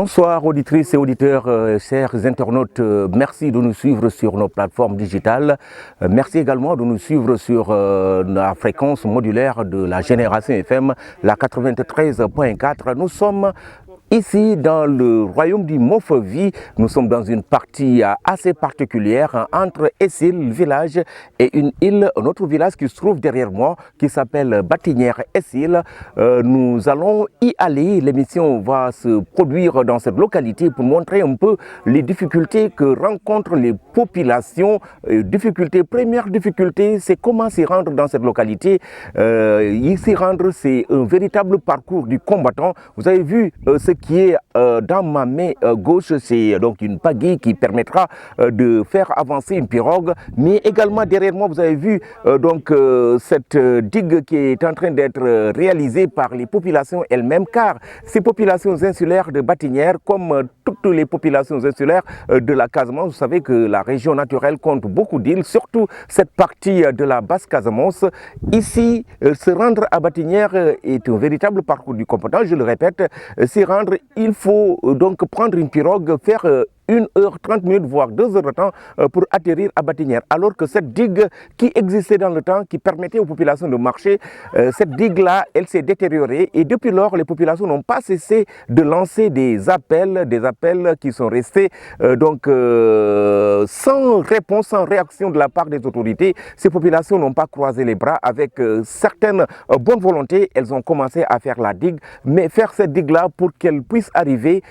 Bonsoir auditrices et auditeurs, chers internautes, merci de nous suivre sur nos plateformes digitales. Merci également de nous suivre sur la fréquence modulaire de la Génération FM, la 93.4. Nous sommes ici dans le royaume du Mofovi. Nous sommes dans une partie assez particulière entre Essil, village, et une île, un autre village qui se trouve derrière moi, qui s'appelle Batinière-Essil. Nous allons y aller. L'émission va se produire dans cette localité pour montrer un peu les difficultés que rencontrent les populations. Première difficulté, c'est comment s'y rendre dans cette localité. Y s'y rendre, c'est un véritable parcours du combattant. Vous avez vu ce qui est dans ma main gauche, c'est donc une pagaie qui permettra de faire avancer une pirogue. Mais également derrière moi, vous avez vu cette digue qui est en train d'être réalisée par les populations elles-mêmes, car ces populations insulaires de Batinière, comme toutes les populations insulaires de la Casamance, vous savez que la région naturelle compte beaucoup d'îles, surtout cette partie de la basse Casamance. Ici, se rendre à Batinière est un véritable parcours du combattant. Je le répète, s'y rendre, il faut donc prendre une pirogue, faire 1 heure, 30 minutes, voire 2 heures de temps pour atterrir à Batinière. Alors que cette digue qui existait dans le temps, qui permettait aux populations de marcher, cette digue-là, elle s'est détériorée. Et depuis lors, les populations n'ont pas cessé de lancer des appels qui sont restés sans réponse, sans réaction de la part des autorités. Ces populations n'ont pas croisé les bras. Avec certaines bonnes volontés, elles ont commencé à faire la digue. Mais faire cette digue-là, pour qu'elle puisse arriver,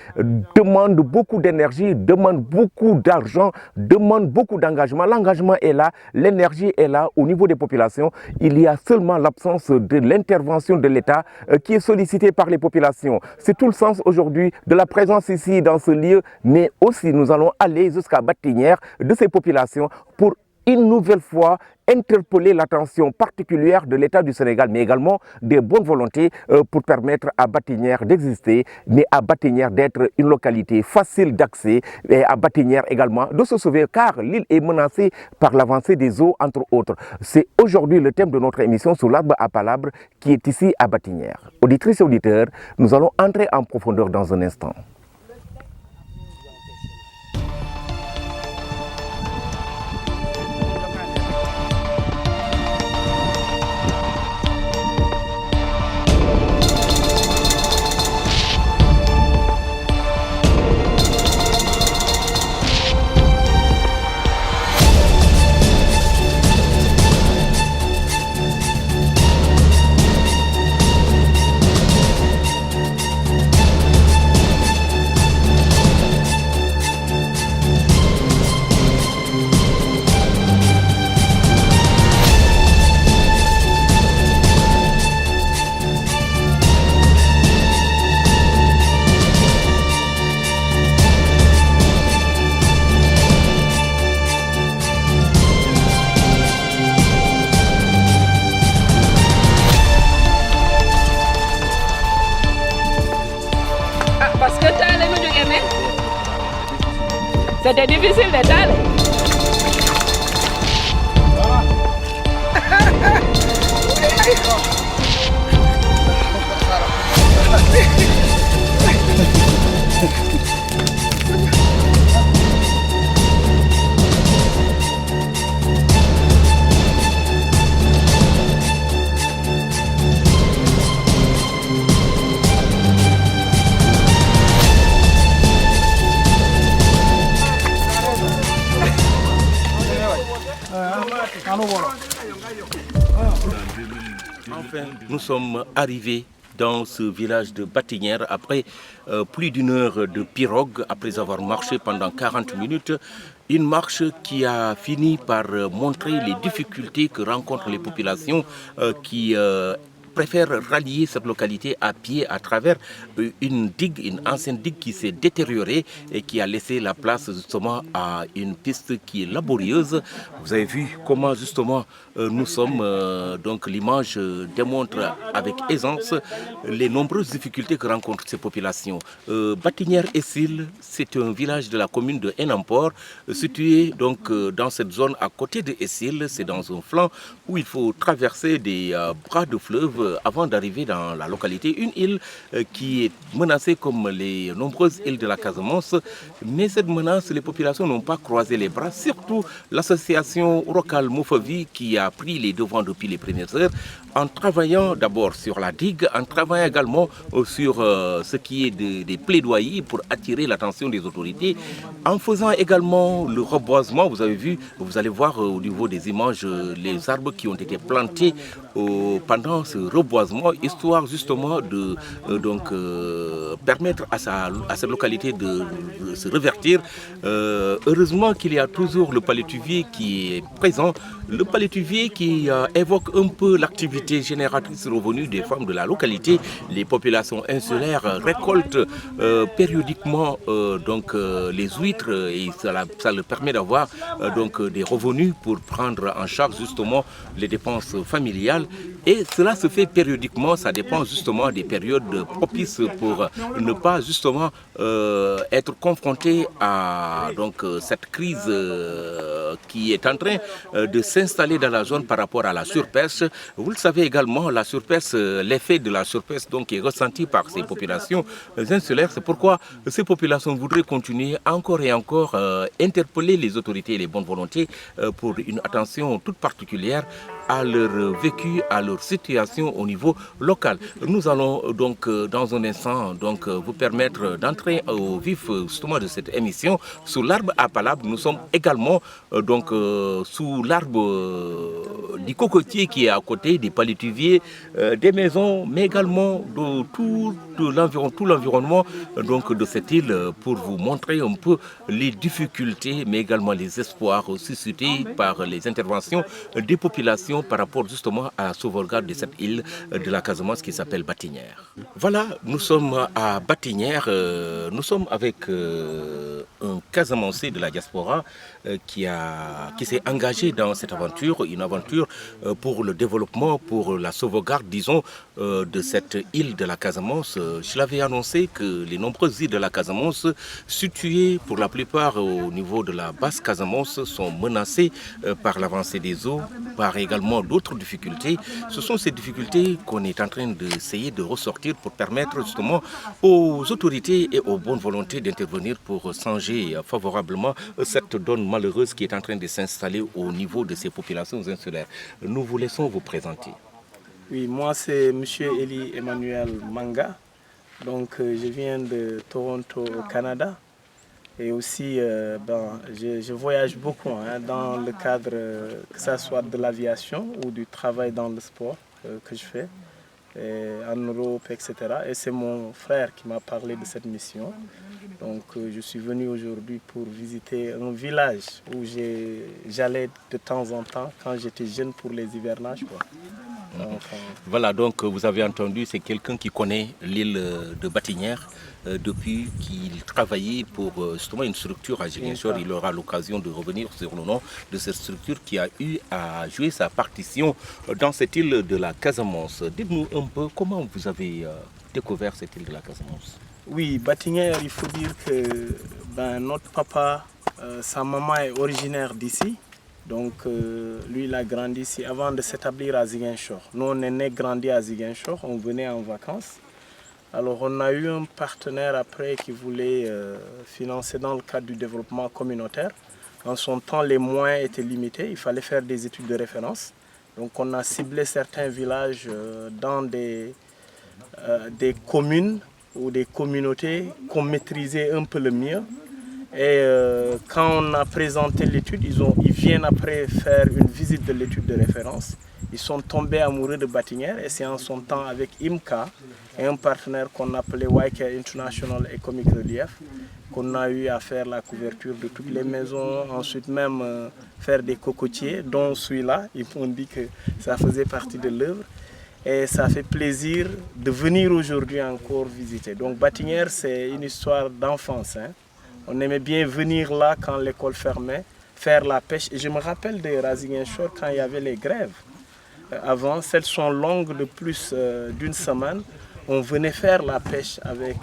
demande beaucoup d'énergie, demande beaucoup d'argent, demande beaucoup d'engagement. L'engagement est là, l'énergie est là. Au niveau des populations, il y a seulement l'absence de l'intervention de l'État qui est sollicitée par les populations. C'est tout le sens aujourd'hui de la présence ici dans ce lieu, mais aussi nous allons aller jusqu'à Batinière de ces populations pour une nouvelle fois interpeller l'attention particulière de l'État du Sénégal, mais également des bonnes volontés pour permettre à Batinière d'exister, mais à Batinière d'être une localité facile d'accès, et à Batinière également de se sauver, car l'île est menacée par l'avancée des eaux, entre autres. C'est aujourd'hui le thème de notre émission sur l'arbre à palabres qui est ici à Batinière. Auditrices et auditeurs, nous allons entrer en profondeur dans un instant. C'était difficile d'étaler. Enfin, nous sommes arrivés dans ce village de Batinière après plus d'1 heure de pirogue, après avoir marché pendant 40 minutes. Une marche qui a fini par montrer les difficultés que rencontrent les populations qui préfèrent rallier cette localité à pied à travers une digue, une ancienne digue qui s'est détériorée et qui a laissé la place justement à une piste qui est laborieuse. Vous avez vu comment justement nous sommes, donc l'image démontre avec aisance les nombreuses difficultés que rencontrent ces populations. Batinière-Essil, c'est un village de la commune de Enampor, situé donc dans cette zone à côté de Essil. C'est dans un flanc où il faut traverser des bras de fleuve arrive, avant d'arriver dans la localité, une île qui est menacée comme les nombreuses îles de la Casamance. Mais cette menace, les populations n'ont pas croisé les bras, surtout l'association Rokal Moufavi qui a pris les devants depuis les premières heures en travaillant d'abord sur la digue, en travaillant également sur ce qui est des plaidoyers pour attirer l'attention des autorités, en faisant également le reboisement. Vous avez vu, vous allez voir au niveau des images les arbres qui ont été plantés pendant ce reboisement, histoire justement de permettre à cette localité de se revertir. Heureusement qu'il y a toujours le palétuvier qui est présent, le palétuvier qui évoque un peu l'activité génératrice de revenus des femmes de la localité. Les populations insulaires récoltent périodiquement les huîtres et ça leur permet d'avoir des revenus pour prendre en charge justement les dépenses familiales. Et cela se fait périodiquement, ça dépend justement des périodes propices pour ne pas justement être confronté à cette crise qui est en train de s'installer dans la zone par rapport à la surpêche. Vous le savez également, la surpêche, l'effet de la surpêche est ressenti par ces populations insulaires. C'est pourquoi ces populations voudraient continuer encore et encore interpeller les autorités et les bonnes volontés pour une attention toute particulière à leur vécu, à leur situation au niveau local. Nous allons donc dans un instant vous permettre d'entrer au vif justement de cette émission sous l'arbre à palabre. Nous sommes également sous l'arbre du cocotier qui est à côté, des palétuviers, des maisons, mais également de tout l'environnement de cette île pour vous montrer un peu les difficultés, mais également les espoirs suscités par les interventions des populations par rapport justement à la sauvegarde de cette île de la Casamance qui s'appelle Batinière. Voilà, nous sommes à Batinière, nous sommes avec un Casamancé de la diaspora qui s'est engagé dans cette aventure, une aventure pour le développement, pour la sauvegarde, disons, de cette île de la Casamance. Je l'avais annoncé que les nombreuses îles de la Casamance, situées pour la plupart au niveau de la basse Casamance, sont menacées par l'avancée des eaux, par également d'autres difficultés. Ce sont ces difficultés qu'on est en train d'essayer de ressortir pour permettre justement aux autorités et aux bonnes volontés d'intervenir pour changer favorablement cette donne malheureuse qui est en train de s'installer au niveau de ces populations insulaires. Nous vous laissons vous présenter. Oui, moi c'est M. Eli Emmanuel Manga. Donc je viens de Toronto au Canada. Et aussi, je voyage beaucoup dans le cadre, que ce soit de l'aviation ou du travail dans le sport que je fais, en Europe, etc. Et c'est mon frère qui m'a parlé de cette mission. Donc je suis venu aujourd'hui pour visiter un village où j'allais de temps en temps quand j'étais jeune pour les hivernages. Voilà, donc vous avez entendu, c'est quelqu'un qui connaît l'île de Batinière depuis qu'il travaillait pour justement une structure à Ziguinchor. Il aura l'occasion de revenir sur le nom de cette structure qui a eu à jouer sa partition dans cette île de la Casamance. Dites-nous un peu comment vous avez découvert cette île de la Casamance. Oui, Batinière, il faut dire que notre papa, sa maman est originaire d'ici. Donc lui, il a grandi ici avant de s'établir à Ziguinchor. Nous, on est né, grandi à Ziguinchor, on venait en vacances. Alors on a eu un partenaire après qui voulait financer dans le cadre du développement communautaire. En son temps, les moyens étaient limités, il fallait faire des études de référence. Donc on a ciblé certains villages dans des communes ou des communautés qu'on maîtrisait un peu le mieux. Et quand on a présenté l'étude, ils viennent après faire une visite de l'étude de référence. Ils sont tombés amoureux de Batinière et c'est en son temps avec IMCA et un partenaire qu'on appelait YK International Economic Relief qu'on a eu à faire la couverture de toutes les maisons, ensuite même faire des cocotiers, dont celui-là, ils m'ont dit que ça faisait partie de l'œuvre. Et ça fait plaisir de venir aujourd'hui encore visiter. Donc Batinière, c'est une histoire d'enfance. On aimait bien venir là quand l'école fermait, faire la pêche. Et je me rappelle de Ziguinchor quand il y avait les grèves. Avant, celles sont longues de plus d'une semaine. On venait faire la pêche avec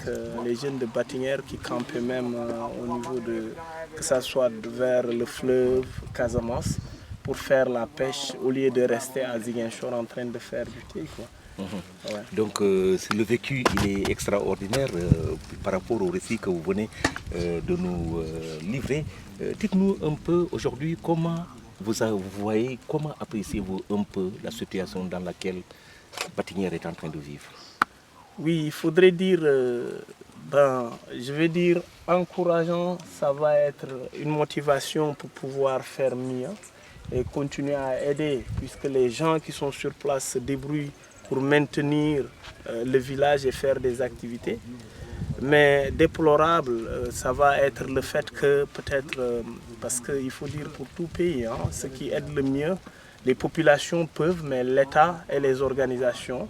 les jeunes de Batinière qui campaient même au niveau de, que ce soit vers le fleuve Casamance, pour faire la pêche au lieu de rester à Ziguinchor en train de faire du thé. Ouais. Donc le vécu, il est extraordinaire par rapport au récit que vous venez de nous livrer. Dites-nous un peu aujourd'hui comment vous voyez, comment appréciez-vous un peu la situation dans laquelle Batinière est en train de vivre? Oui, il faudrait dire, je vais dire encourageant, ça va être une motivation pour pouvoir faire mieux et continuer à aider, puisque les gens qui sont sur place se débrouillent pour maintenir le village et faire des activités. Mais déplorable, ça va être le fait que peut-être, parce qu'il faut dire pour tout pays, hein, ce qui aide le mieux, les populations peuvent, mais l'État et les organisations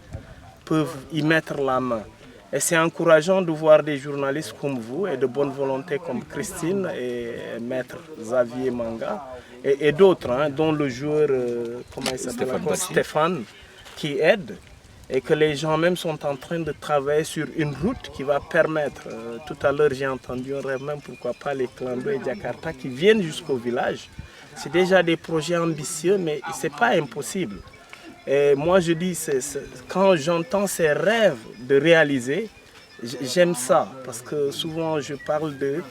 peuvent y mettre la main. Et c'est encourageant de voir des journalistes comme vous et de bonne volonté comme Christine et Maître Xavier Manga et d'autres, hein, dont le joueur comment il s'appelle encore, Stéphane, qui aide. Et que les gens même sont en train de travailler sur une route qui va permettre, tout à l'heure j'ai entendu un rêve même, pourquoi pas les Clando et Jakarta qui viennent jusqu'au village. C'est déjà des projets ambitieux, mais ce n'est pas impossible. Et moi je dis, quand j'entends ces rêves de réaliser, j'aime ça, parce que souvent je parle de,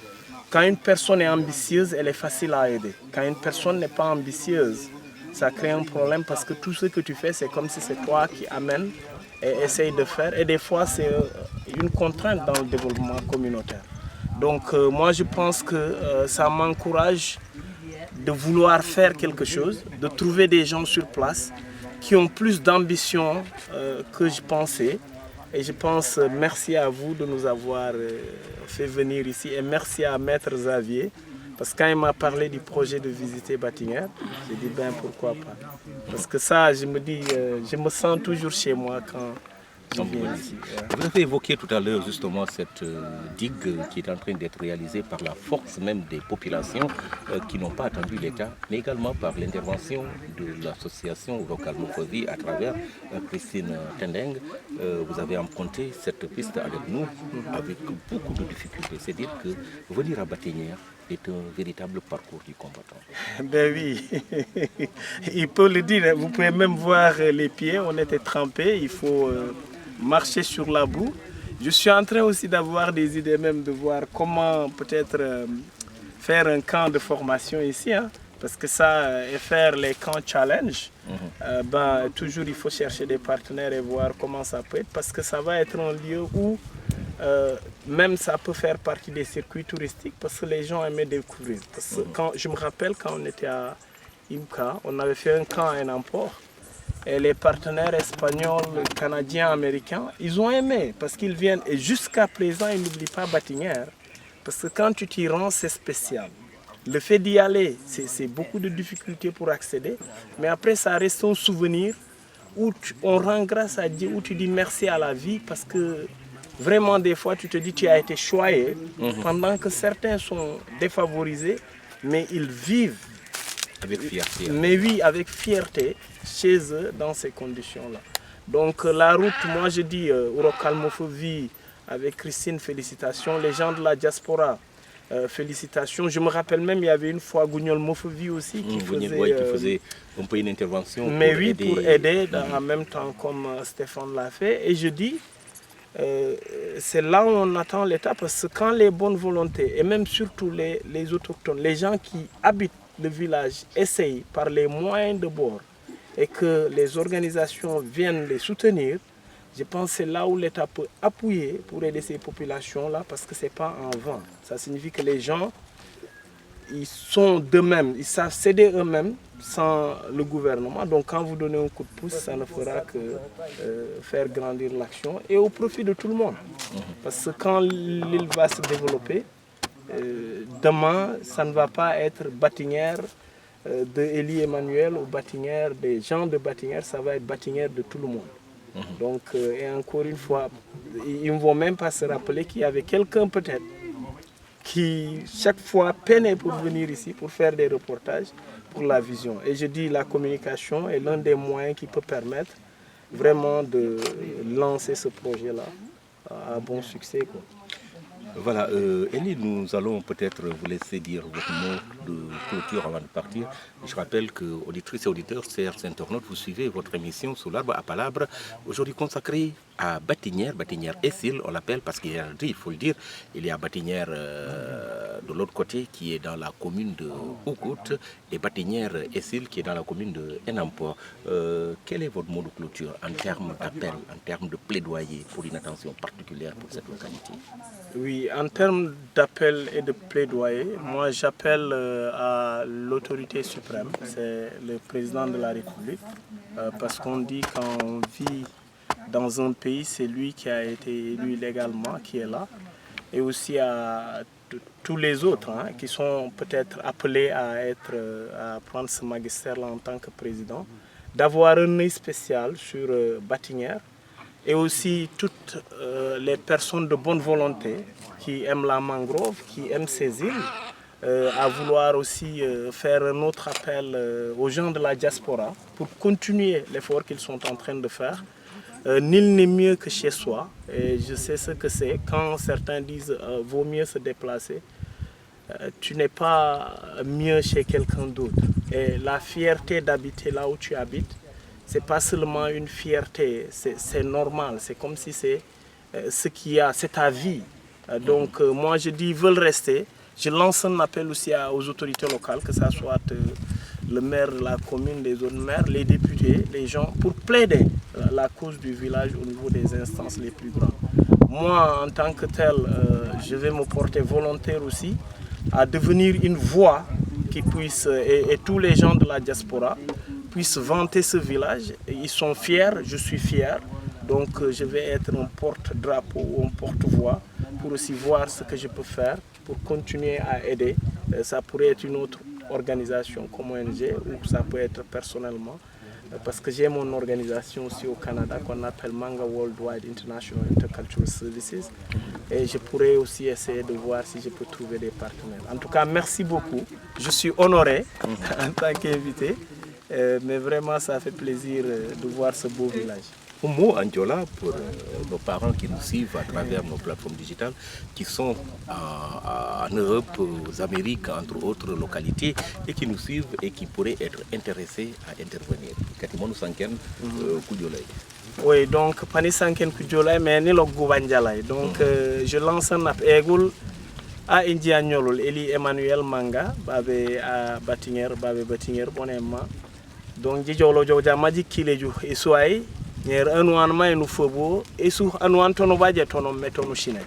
quand une personne est ambitieuse, elle est facile à aider. Quand une personne n'est pas ambitieuse, ça crée un problème parce que tout ce que tu fais, c'est comme si c'est toi qui amène et essaye de faire. Et des fois, c'est une contrainte dans le développement communautaire. Donc moi, je pense que ça m'encourage de vouloir faire quelque chose, de trouver des gens sur place qui ont plus d'ambition que je pensais. Et je pense, merci à vous de nous avoir fait venir ici et merci à Maître Xavier. Parce que quand il m'a parlé du projet de visiter Batinière, j'ai dit ben pourquoi pas. Parce que ça, je me dis, je me sens toujours chez moi quand je viens ici. Vous avez évoqué tout à l'heure justement cette digue qui est en train d'être réalisée par la force même des populations qui n'ont pas attendu l'État, mais également par l'intervention de l'association Rokalmofovi à travers Christine Tendeng. Vous avez emprunté cette piste avec nous avec beaucoup de difficultés. C'est-à-dire que venir à Batinière est un véritable parcours du combattant. Ben oui, il peut le dire. Vous pouvez même voir les pieds, on était trempés, il faut marcher sur la boue. Je suis en train aussi d'avoir des idées même de voir comment peut-être faire un camp de formation ici, hein, parce que ça, et faire les camps challenge, toujours il faut chercher des partenaires et voir comment ça peut être, parce que ça va être un lieu où même ça peut faire partie des circuits touristiques parce que les gens aimaient découvrir. Parce que je me rappelle quand on était à Imka, on avait fait un camp à Namport et les partenaires espagnols, canadiens, américains, ils ont aimé parce qu'ils viennent et jusqu'à présent ils n'oublient pas Batinière parce que quand tu t'y rends c'est spécial. Le fait d'y aller, c'est beaucoup de difficultés pour accéder, mais après ça reste un souvenir où on rend grâce à Dieu, où tu dis merci à la vie parce que vraiment, des fois, tu te dis que tu as été choyé pendant que certains sont défavorisés, mais ils vivent avec fierté. Mais oui, avec fierté chez eux dans ces conditions-là. Donc la route, moi je dis Rokalmofovi avec Christine, félicitations. Les gens de la diaspora, félicitations. Je me rappelle même, il y avait une fois Gugnol Mofovi aussi qui faisait un peu une intervention. Mais pour aider. Pour aider en même temps comme Stéphane l'a fait. Et je dis, c'est là où on attend l'État parce que quand les bonnes volontés et même surtout les autochtones, les gens qui habitent le village essayent par les moyens de bord et que les organisations viennent les soutenir, je pense que c'est là où l'État peut appuyer pour aider ces populations-là parce que ce n'est pas en vain. Ça signifie que les gens, ils sont d'eux-mêmes, ils savent s'aider eux-mêmes sans le gouvernement. Donc quand vous donnez un coup de pouce, ça ne fera que faire grandir l'action et au profit de tout le monde. Parce que quand l'île va se développer, demain, ça ne va pas être Batinière de Élie Emmanuel ou Batinière des gens de Batinière, ça va être Batinière de tout le monde. Donc, et encore une fois, ils ne vont même pas se rappeler qu'il y avait quelqu'un peut-être qui chaque fois peinait pour venir ici, pour faire des reportages, pour la vision. Et je dis la communication est l'un des moyens qui peut permettre vraiment de lancer ce projet-là à bon succès, quoi. Voilà, Elie, nous allons peut-être vous laisser dire votre mot de clôture avant de partir. Je rappelle que, auditrices et auditeurs, chers internautes, vous suivez votre émission Sous l'arbre à Palabre, aujourd'hui consacrée à Batinière Essil, on l'appelle parce qu'il y a un il faut le dire, il y a Batinière de l'autre côté qui est dans la commune de Oukout et Batinière Essil qui est dans la commune de Enampor. Quel est votre mot de clôture en termes d'appel, en termes de plaidoyer pour une attention particulière pour cette localité? Oui, en termes d'appel et de plaidoyer, moi j'appelle à l'autorité suprême, c'est le président de la République, parce qu'on dit quand on vit dans un pays, c'est lui qui a été élu légalement, qui est là, et aussi à tous les autres qui sont peut-être appelés à prendre ce magistère-là en tant que président, d'avoir un œil spécial sur Batinière et aussi toutes les personnes de bonne volonté qui aiment la mangrove, qui aiment ces îles, à vouloir aussi faire un autre appel aux gens de la diaspora pour continuer l'effort qu'ils sont en train de faire. Nul n'est mieux que chez soi, et je sais ce que c'est. Quand certains disent vaut mieux se déplacer, tu n'es pas mieux chez quelqu'un d'autre. Et la fierté d'habiter là où tu habites, c'est pas seulement une fierté, c'est normal, c'est comme si c'est ce qu'il y a, c'est ta vie. Donc moi je dis, ils veulent rester. Je lance un appel aussi aux autorités locales, que ce soit le maire de la commune, les autres maires, les députés, les gens, pour plaider la cause du village au niveau des instances les plus grandes. Moi, en tant que tel, je vais me porter volontaire aussi à devenir une voix qui puisse, et tous les gens de la diaspora, puissent vanter ce village. Ils sont fiers, je suis fier. Donc je vais être un porte-drapeau ou un porte-voix pour aussi voir ce que je peux faire pour continuer à aider. Ça pourrait être une autre organisation comme ONG ou ça peut être personnellement. Parce que j'ai mon organisation aussi au Canada qu'on appelle Manga Worldwide International Intercultural Services. Et je pourrais aussi essayer de voir si je peux trouver des partenaires. En tout cas, merci beaucoup. Je suis honoré en tant qu'invité. Mais vraiment, ça fait plaisir de voir ce beau village. Un mot en Diola pour nos parents qui nous suivent à travers nos plateformes digitales, qui sont en Europe, aux Amériques, entre autres localités, et qui nous suivent et qui pourraient être intéressés à intervenir. Katimonu Sanken, Koudjolay. Oui, donc, Pani Sanken Koudjolay, mais ni lok Goubanjalay. Donc, je lance un appel à India Nyolol, Eli Emmanuel Manga, Babé à Batinière, bonnement. Donc, Djolo Djoja Maji Kileju, et Souaï. Nyer anouan ma nous fobo et sous anouan tono badje tono me tono chine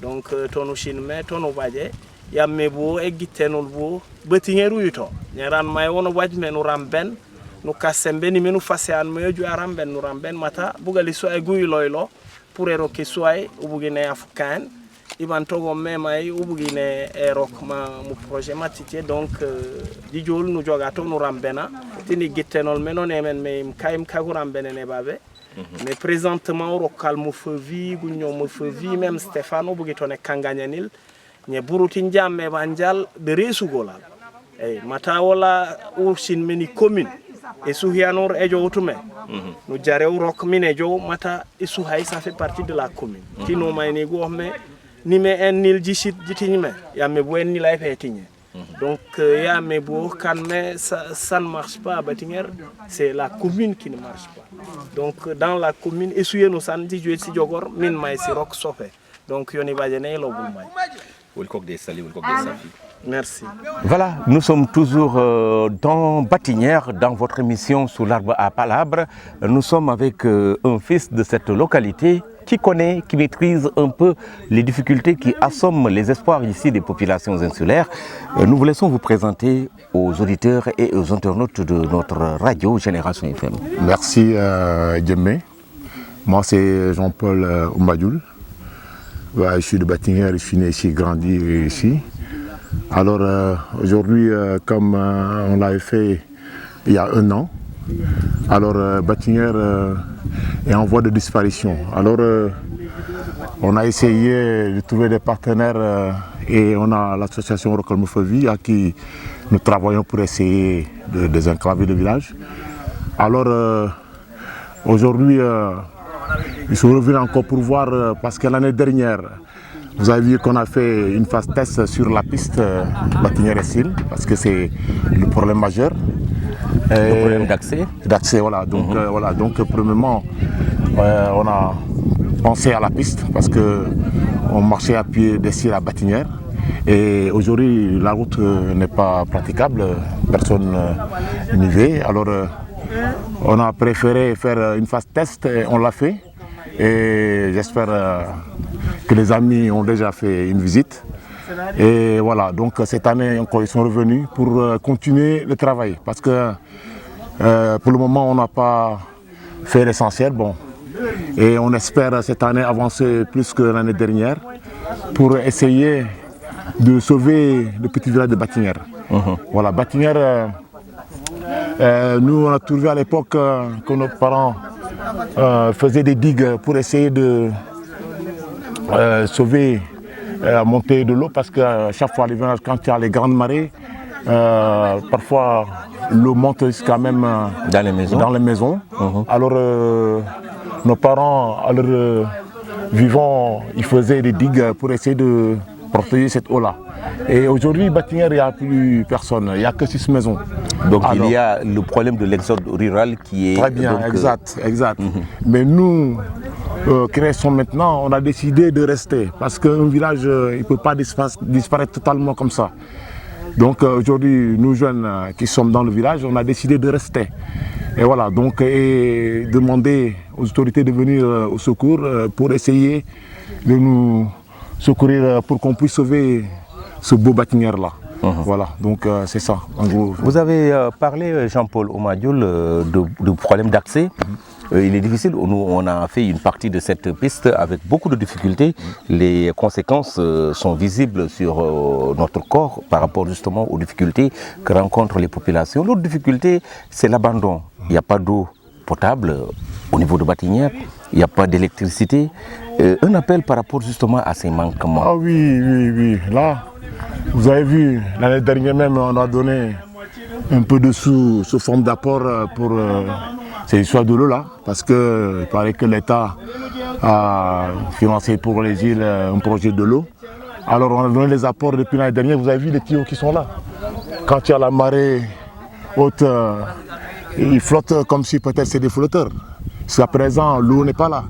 donc tono chine me tono badje ya mebo e gitenol bo betingeru yuto nyeran may wono badje me no ramben no kasembe ni menu fase an me ju aramben no ramben mata bugali so ay guy loylo pour eroke so ay ubugine afkan iban togo me may ubugine erok ma mu projet matité donc di jol no joga to no rambena tini gitenol me non emen me kayim kagu rambene ne babe. Mais présentement, au calme feuvi, gunyom feuvi, même Stéphano, bugitone kanganyanil, nye burutinja me banjal de resugolal. Eh, matawola ou sin meni commune. Et souhianor ejo utume. Nous jareu rock minejo mata isuhai ça fait partie de la commune. Tino maini gohme ni me en nil jishit jitinime ya me buen ni life etinye. Donc, ya me bourg, quand ça ne marche pas à Batinière, c'est la commune qui ne marche pas. Donc, dans la commune, essuyez nos sandi, je suis jogor, min maï sirok sofé. Donc, yoni bajene lo boumay. Merci. Voilà, nous sommes toujours dans Batinière, dans votre émission Sous l'arbre à Palabre. Nous sommes avec un fils de cette localité qui connaît, qui maîtrise un peu les difficultés qui assomment les espoirs ici des populations insulaires. Nous vous laissons vous présenter aux auditeurs et aux internautes de notre radio Génération FM. Merci Djemé. Moi c'est Jean-Paul Oumadjoul. Je suis de Batinière, je suis né ici, grandi ici. Alors aujourd'hui, comme on l'avait fait il y a 1 an, alors Batinière est en voie de disparition. Alors on a essayé de trouver des partenaires et on a l'association Rokolmofevi à qui nous travaillons pour essayer de désenclaver le village. Alors aujourd'hui, ils sont revenus encore pour voir parce que l'année dernière, Vous avez vu qu'on a fait une phase test sur la piste Batinière-Essil, parce que c'est le problème majeur. Le problème d'accès. D'accès, voilà. Donc, donc premièrement, on a pensé à la piste, parce qu'on marchait à pied d'Essil à Batinière. Et aujourd'hui, la route n'est pas praticable, personne n'y va. Alors, on a préféré faire une phase test et on l'a fait. Et j'espère que les amis ont déjà fait une visite. Et voilà, donc cette année encore, ils sont revenus pour continuer le travail. Parce que pour le moment, on n'a pas fait l'essentiel. Bon. Et on espère cette année avancer plus que l'année dernière pour essayer de sauver le petit village de Batinière. Voilà, Batinière, nous on a trouvé à l'époque que nos parents faisaient des digues pour essayer de sauver la montée de l'eau, parce que chaque fois quand il y a les grandes marées, parfois l'eau monte jusqu'à même dans les maisons. Alors nos parents, à leur vivant, ils faisaient des digues pour essayer de protéger cette eau-là. Et aujourd'hui, Batinière, il n'y a plus personne, il n'y a que 6 maisons. Donc alors, il y a le problème de l'exode rural qui est... Très bien, donc, exact. Mais nous, qui sommes maintenant, on a décidé de rester, parce qu'un village, il ne peut pas disparaître totalement comme ça. Donc aujourd'hui, nous jeunes qui sommes dans le village, on a décidé de rester. Et voilà, donc et demander aux autorités de venir au secours pour essayer de nous secourir pour qu'on puisse sauver ce beau Batinière-là. Voilà, donc c'est ça, en gros. Vous avez parlé, Jean-Paul Oumadioul, de problème d'accès. Il est difficile, nous on a fait une partie de cette piste avec beaucoup de difficultés. Les conséquences sont visibles sur notre corps par rapport justement aux difficultés que rencontrent les populations. L'autre difficulté, c'est l'abandon. Il n'y a pas d'eau potable au niveau de Batinière, il n'y a pas d'électricité. Un appel par rapport justement à ces manquements. Ah oui. Là, vous avez vu, l'année dernière même, on a donné un peu de sous sous forme d'apport pour ces histoires de l'eau là, parce qu'il paraît que l'État a financé pour les îles un projet de l'eau. Alors on a donné les apports depuis l'année dernière, vous avez vu les tuyaux qui sont là. Quand il y a la marée haute, ils flottent comme si peut-être c'est des flotteurs. Jusqu'à présent, l'eau n'est pas là.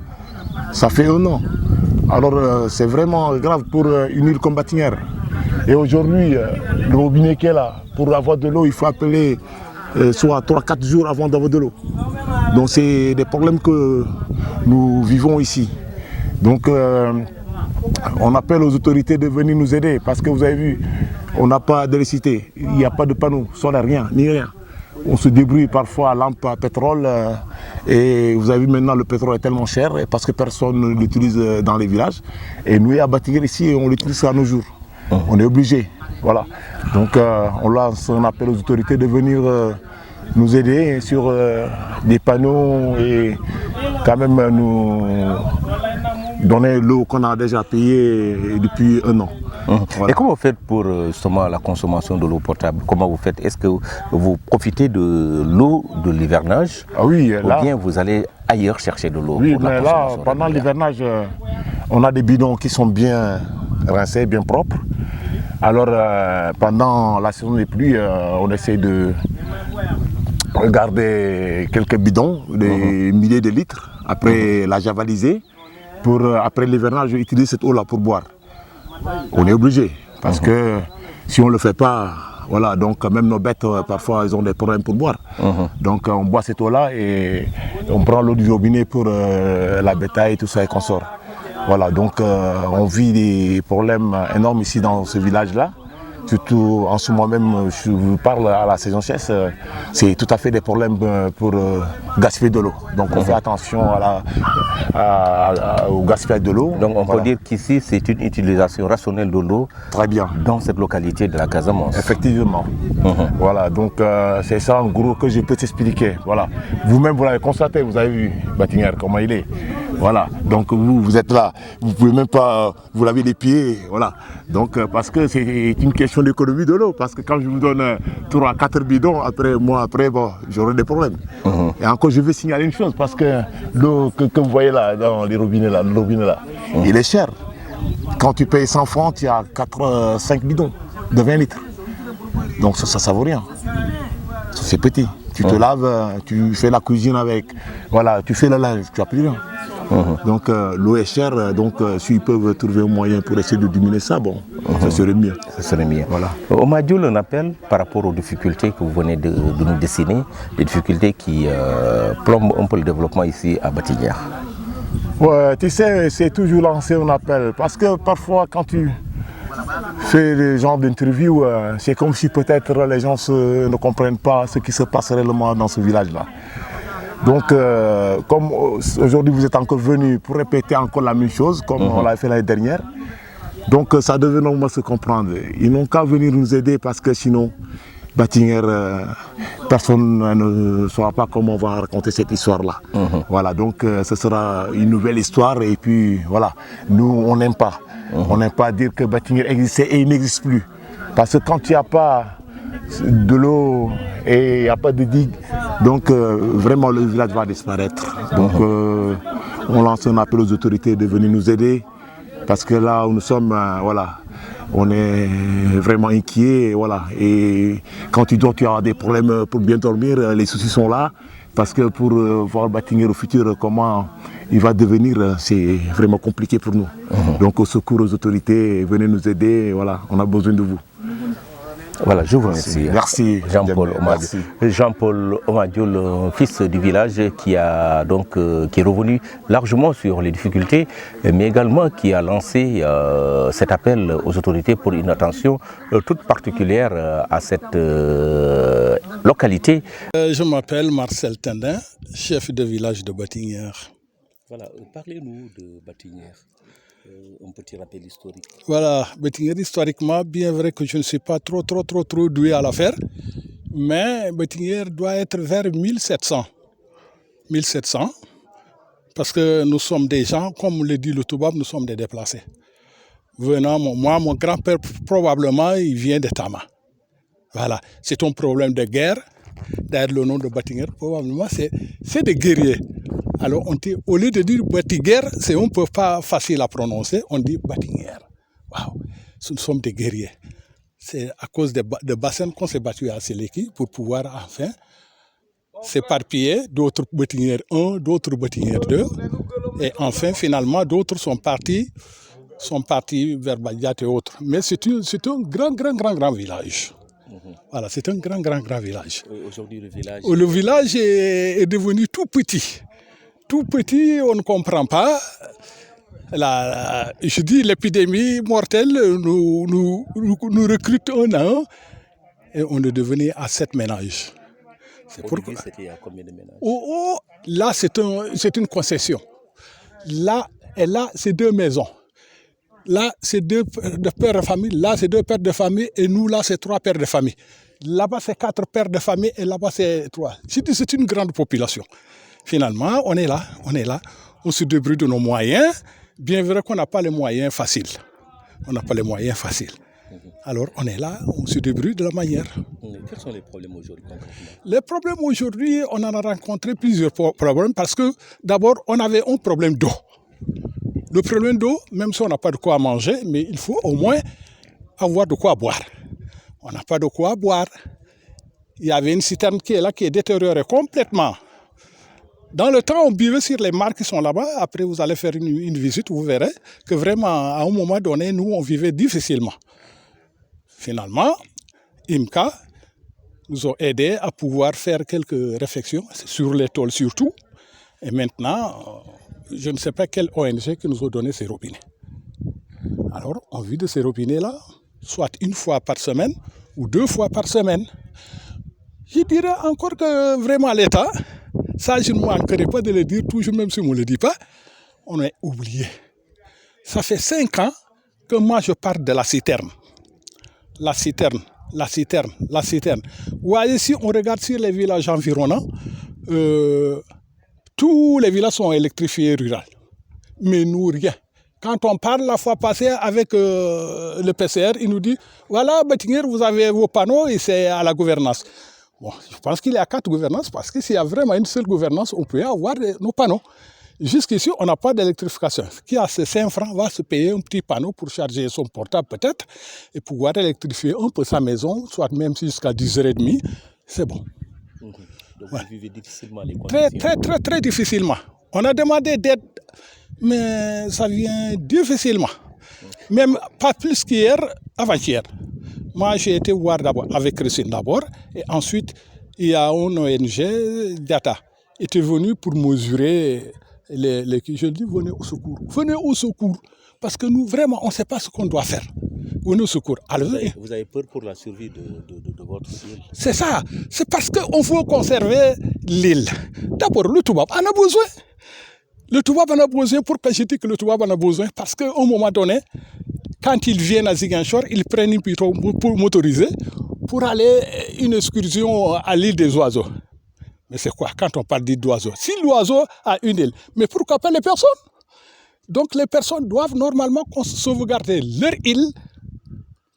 Ça fait un an. Alors c'est vraiment grave pour une île comme Batinière. Et aujourd'hui, le robinet qui est là, pour avoir de l'eau, il faut appeler soit 3-4 jours avant d'avoir de l'eau. Donc c'est des problèmes que nous vivons ici. Donc on appelle aux autorités de venir nous aider, parce que vous avez vu, on n'a pas d'électricité, il n'y a pas de panneau solaire, rien, ni rien. On se débrouille parfois à lampe à pétrole et vous avez vu maintenant le pétrole est tellement cher parce que personne ne l'utilise dans les villages. Et nous à Batinière ici, on l'utilise à nos jours. On est obligé. Voilà. Donc on lance un appel aux autorités de venir nous aider sur des panneaux et quand même nous donner l'eau qu'on a déjà payée depuis un an. Voilà. Et comment vous faites pour justement la consommation de l'eau potable? Comment vous faites? Est-ce que vous profitez de l'eau de l'hivernage? Oui, ou bien vous allez ailleurs chercher de l'eau? Oui, mais là, pendant l'hivernage, on a des bidons qui sont bien rincés, bien propres. Alors, pendant la saison des pluies, on essaie de garder quelques bidons, des milliers de litres, après la javaliser, pour après l'hivernage utiliser cette eau-là pour boire. On est obligé, parce que si on ne le fait pas, voilà, donc même nos bêtes, parfois, elles ont des problèmes pour boire. Donc on boit cette eau-là et on prend l'eau du robinet pour la bétail, tout ça et qu'on sort. Voilà, donc on vit des problèmes énormes ici dans ce village-là. Surtout en ce moment même, je vous parle à la saison sèche, c'est tout à fait des problèmes pour gaspiller de l'eau. Donc on fait attention au gaspillage de l'eau. Donc on peut dire qu'ici c'est une utilisation rationnelle de l'eau. Très bien. Dans cette localité de la Casamance. Effectivement. Voilà, donc c'est ça en gros que je peux t'expliquer. Voilà. Vous-même vous l'avez constaté, vous avez vu Batinière comment il est. Voilà, donc vous êtes là, vous ne pouvez même pas vous laver les pieds, voilà. Donc parce que c'est une question d'économie de l'eau, parce que quand je vous donne 3 à 4 bidons, après, bon, j'aurai des problèmes. Et encore, je veux signaler une chose, parce que l'eau que vous voyez là, dans les robinets là, le robinet là, il est cher. quand tu payes 100 francs, tu as 5 bidons de 20 litres. Donc ça vaut rien. C'est petit. Tu te laves, tu fais la cuisine avec, voilà, tu fais le linge, tu n'as plus rien. Donc l'eau est chère, donc s'ils peuvent trouver un moyen pour essayer de diminuer ça, bon, ça serait mieux. Ça serait mieux. Voilà. Omadioul, on appelle par rapport aux difficultés que vous venez de nous dessiner, des difficultés qui plombent un peu le développement ici à Batiguière. Ouais, tu sais, c'est toujours lancé un appel, parce que parfois quand tu fais des genres d'interviews, c'est comme si peut-être les gens ne comprennent pas ce qui se passe réellement dans ce village-là. Donc, comme aujourd'hui vous êtes encore venus pour répéter encore la même chose, comme on l'a fait l'année dernière, donc ça devait normalement se comprendre. Ils n'ont qu'à venir nous aider parce que sinon, Batiguière, personne ne saura pas comment on va raconter cette histoire-là. Voilà, donc ce sera une nouvelle histoire et puis voilà, nous on n'aime pas. On n'aime pas dire que Batiguière existait et il n'existe plus. Parce que quand il n'y a pas de l'eau et il n'y a pas de digue, donc vraiment le village va disparaître. Donc on lance un appel aux autorités de venir nous aider parce que là où nous sommes, voilà, on est vraiment inquiets. Voilà. Et quand tu dors, tu as des problèmes pour bien dormir, les soucis sont là. Parce que pour voir Batiguière au futur, comment il va devenir, c'est vraiment compliqué pour nous. Donc au secours aux autorités, venez nous aider, voilà, on a besoin de vous. Voilà, je vous remercie. Merci Jean-Paul Omadioul. Jean-Paul Omadioul, fils du village, qui est revenu largement sur les difficultés, mais également qui a lancé cet appel aux autorités pour une attention toute particulière à cette localité. Je m'appelle Marcel Tendin, chef de village de Batiguière. Voilà, parlez-nous de Batiguière. Un petit rappel historique. Voilà, Batiguière historiquement, bien vrai que je ne suis pas trop doué à l'affaire, mais Batiguière doit être vers 1700. 1700, parce que nous sommes des gens, comme le dit le Toubab, nous sommes des déplacés. Venant, moi, mon grand-père, probablement, il vient de Tama. Voilà, c'est un problème de guerre. D'ailleurs, le nom de Batiguière, probablement, c'est des guerriers. Alors, au lieu de dire Batiguière, c'est un peu pas facile à prononcer, on dit Batiguière. Waouh, nous sommes des guerriers. C'est à cause de Bassène qu'on s'est battu à Séléki pour pouvoir enfin s'éparpiller, d'autres Batiguière 1, d'autres Batiguière 2. Et enfin, finalement, d'autres sont partis vers Badiat et autres. Mais c'est un grand village. Voilà, c'est un grand village. Aujourd'hui, le village est devenu tout petit. Tout petit, on ne comprend pas. Je dis l'épidémie mortelle nous recrute un à un et on est devenu à 7 ménages. C'est pourquoi c'était à combien de ménages? Là, c'est une concession. Là, c'est 2 maisons. Là, c'est 2 pères de famille. Là, c'est 2 pères de famille. Et nous, là, c'est 3 pères de famille. Là-bas, c'est 4 pères de famille. Et là-bas, c'est 3. C'est une grande population. Finalement, on est là. On se débrouille de nos moyens. Bien vrai qu'on n'a pas les moyens faciles. Alors, on est là, on se débrouille de la manière. Quels sont les problèmes aujourd'hui? Les problèmes aujourd'hui, on en a rencontré plusieurs problèmes parce que d'abord, on avait un problème d'eau. Le problème d'eau, même si on n'a pas de quoi manger, mais il faut au moins avoir de quoi boire. On n'a pas de quoi boire. Il y avait une citerne qui est là, qui est détériorée complètement. Dans le temps, on buvait sur les mares qui sont là-bas. Après, vous allez faire une visite, vous verrez que vraiment, à un moment donné, nous, on vivait difficilement. Finalement, IMCA nous a aidés à pouvoir faire quelques réflexions sur les tôles surtout. Et maintenant, je ne sais pas quelle ONG qui nous a donné ces robinets. Alors, on vit de ces robinets-là, soit 1 fois par semaine ou 2 fois par semaine. Je dirais encore que vraiment l'État, ça je ne manquerai pas de le dire toujours, même si on ne le dit pas, on est oublié. Ça fait 5 ans que moi je parle de la citerne. La citerne. Vous voyez, si on regarde sur les villages environnants, tous les villages sont électrifiés ruraux. Mais nous, rien. Quand on parle la fois passée avec le PCR, il nous dit, voilà, Batiguière, vous avez vos panneaux et c'est à la gouvernance. Bon, je pense qu'il y a 4 gouvernances parce que s'il y a vraiment une seule gouvernance, on peut avoir nos panneaux. Jusqu'ici, on n'a pas d'électrification. Qui a ses 5 francs va se payer un petit panneau pour charger son portable peut-être et pouvoir électrifier un peu sa maison, soit même jusqu'à 10h30. C'est bon. Donc vous vivez difficilement les conditions. Très difficilement. On a demandé d'aide, mais ça vient difficilement. Même pas plus qu'hier, avant-hier. Moi, j'ai été voir d'abord avec Christine d'abord, et ensuite, il y a un ONG, Data, était venu pour mesurer je dis, venez au secours. Venez au secours. Parce que nous, vraiment, on ne sait pas ce qu'on doit faire. Venez au secours. Alors, vous avez peur pour la survie de votre île? C'est ça. C'est parce qu'on veut conserver l'île. D'abord, le Toubab en a besoin. Le Toubab en a besoin. Pourquoi je dis que le Toubab en a besoin? Parce qu'à un moment donné, quand ils viennent à Ziguinchor, ils prennent une pirogue motorisée pour aller une excursion à l'île des oiseaux. Mais c'est quoi quand on parle d'île d'oiseaux? Si l'oiseau a une île, mais pourquoi pas les personnes? Donc les personnes doivent normalement sauvegarder leur île.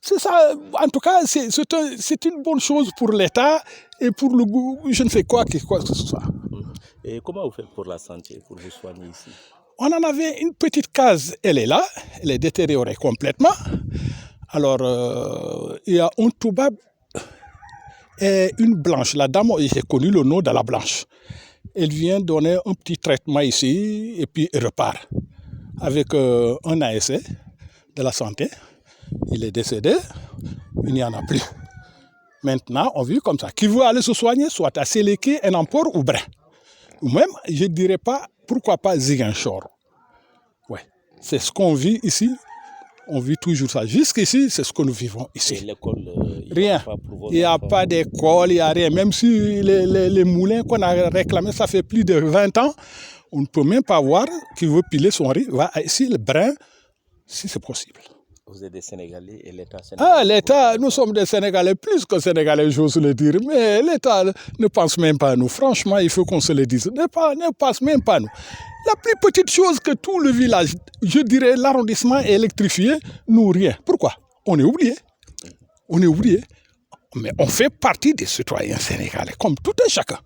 C'est ça, en tout cas, c'est une bonne chose pour l'État et pour le goût, je ne sais quoi que ce soit. Et comment vous faites pour la santé, pour vous soigner ici? On en avait une petite case, elle est là, elle est détériorée complètement. Alors, il y a un Toubab et une blanche. La dame, j'ai connu le nom de la blanche. Elle vient donner un petit traitement ici et puis elle repart. Avec un ASC de la santé. Il est décédé, il n'y en a plus. Maintenant, on vit comme ça. Qui veut aller se soigner, soit à Séléké, Enampor ou Brin. Ou même, je ne dirais pas, pourquoi pas Ziguinchor. Ouais, c'est ce qu'on vit ici. On vit toujours ça. Jusqu'ici, c'est ce que nous vivons ici. Et l'école, rien. Il n'y a pas d'école, il n'y a rien. Même si les moulins qu'on a réclamés, ça fait plus de 20 ans, on ne peut même pas voir qui veut piler son riz. Va ici, le Brin, si c'est possible. Vous êtes des Sénégalais et l'État sénégalais? Ah, l'État, nous sommes des Sénégalais, plus que Sénégalais, j'ose le dire. Mais l'État ne pense même pas à nous. Franchement, il faut qu'on se le dise. Ne pense même pas à nous. La plus petite chose que tout le village, je dirais l'arrondissement est électrifié, nous rien. Pourquoi? On est oublié. On est oublié. Mais on fait partie des citoyens sénégalais, comme tout un chacun.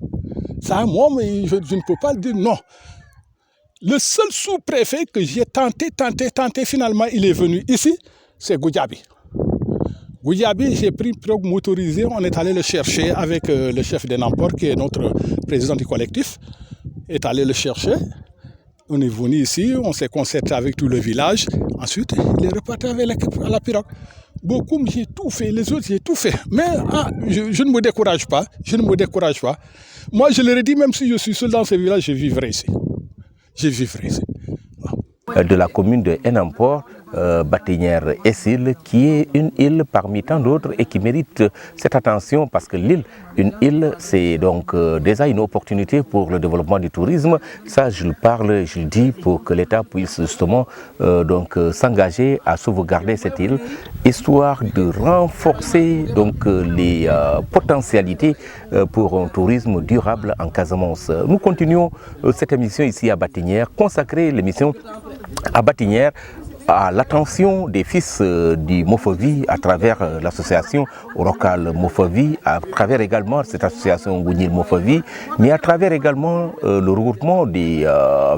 Ça, moi, je ne peux pas le dire non. Le seul sous-préfet que j'ai tenté, finalement, il est venu ici, c'est Goudiaby. Goudiaby, j'ai pris une pirogue motorisée, on est allé le chercher avec le chef d'Enampor, qui est notre président du collectif, est allé le chercher. On est venu ici, on s'est concerté avec tout le village. Ensuite, il est reparti avec la pirogue. Beaucoup, j'ai tout fait, les autres, j'ai tout fait. Mais je ne me décourage pas, Moi, je leur ai dit, même si je suis seul dans ce village, je vivrai ici. Je vivrai ici. De la commune de Enampor, Batinière-Essil, qui est une île parmi tant d'autres et qui mérite cette attention parce que une île, c'est donc déjà une opportunité pour le développement du tourisme. Ça, je le dis pour que l'État puisse justement s'engager à sauvegarder cette île, histoire de renforcer donc les potentialités pour un tourisme durable en Casamance. Nous continuons cette émission ici à Batinière, consacrer l'émission à Batinière à l'attention des fils du Mofovi à travers l'association locale Mofovi, à travers également cette association Gounil Mofovi, mais à travers également le regroupement des